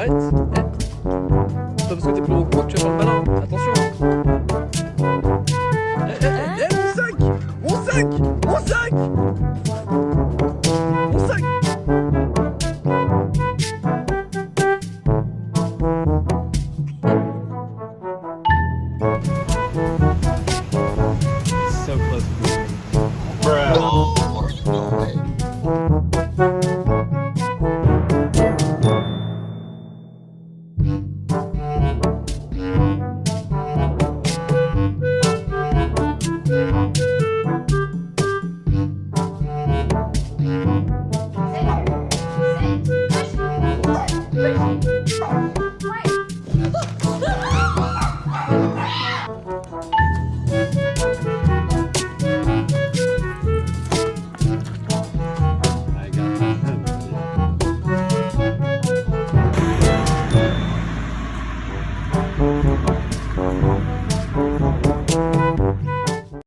arrête. C'est pas parce que t'es plus gros que moi que tu vas faire le malin. Attention. Mon sac! Mon sac! Mon sac! Mon sac! So close. Oh, no way. Push.